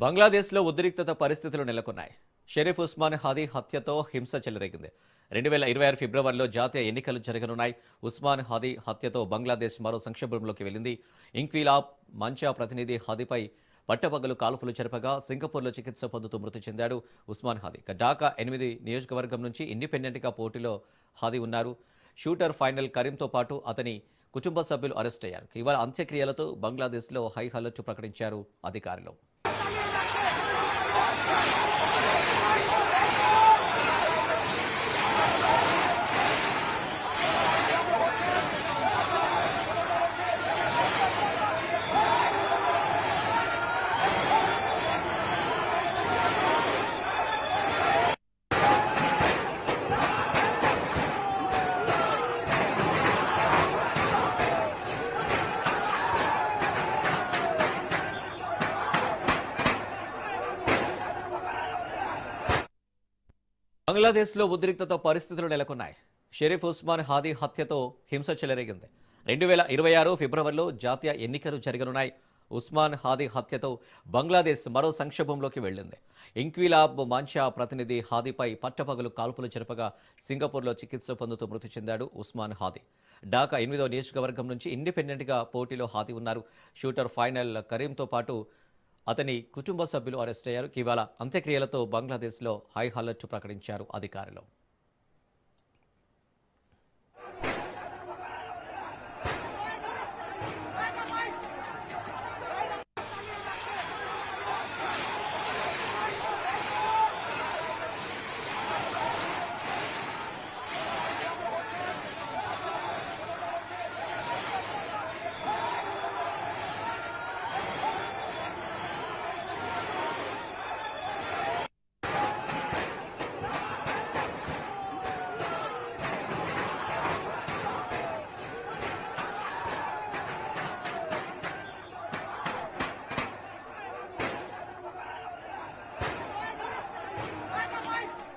బంగ్లాదేశ్లో ఉద్రిక్తత పరిస్థితులు నెలకొన్నాయి. షరీఫ్ ఉస్మాన్ హాదీ హత్యతో హింస చెలరేగింది. 2026 ఫిబ్రవరిలో జాతీయ ఎన్నికలు జరగనున్నాయి. ఉస్మాన్ హాదీ హత్యతో బంగ్లాదేశ్ మరో సంక్షోభంలోకి వెళ్లింది. ఇంక్విలాబ్ మంచా ప్రతినిధి హాదీపై పట్టపగలు కాల్పులు జరపగా సింగపూర్లో చికిత్స పొందుతూ మృతి చెందాడు ఉస్మాన్ హాదీ. ఢాకా 8 నియోజకవర్గం నుంచి ఇండిపెండెంట్గా పోటీలో హాదీ ఉన్నారు. షూటర్ ఫైనల్ కరీంతో పాటు అతని కుటుంబ సభ్యులు అరెస్ట్ అయ్యారు. ఇవాళ అంత్యక్రియలతో బంగ్లాదేశ్లో హై అలర్ట్ ప్రకటించారు అధికారులు. బంగ్లాదేశ్లో ఉద్రిక్తత పరిస్థితులు నెలకొన్నాయి. షరీఫ్ ఉస్మాన్ హాదీ హత్యతో హింస చెలరేగింది. 2026 ఫిబ్రవరిలో జాతీయ ఎన్నికలు జరగనున్నాయి. ఉస్మాన్ హాదీ హత్యతో బంగ్లాదేశ్ మరో సంక్షోభంలోకి వెళ్లింది. ఇంక్విలాబ్ మంచా ప్రతినిధి హాదీపై పట్టపగలు కాల్పులు జరపగా సింగపూర్లో చికిత్స పొందుతూ మృతి చెందాడు ఉస్మాన్ హాదీ. ఢాకా 8 నియోజకవర్గం నుంచి ఇండిపెండెంట్గా పోటీలో హాదీ ఉన్నారు. షూటర్ ఫైనల్ కరీంతో పాటు అతని కుటుంబ సభ్యులు అరెస్ట్ అయ్యారు. ఇవాళ అంత్యక్రియలతో బంగ్లాదేశ్లో హై అలర్ట్ ప్రకటించారు అధికారులు.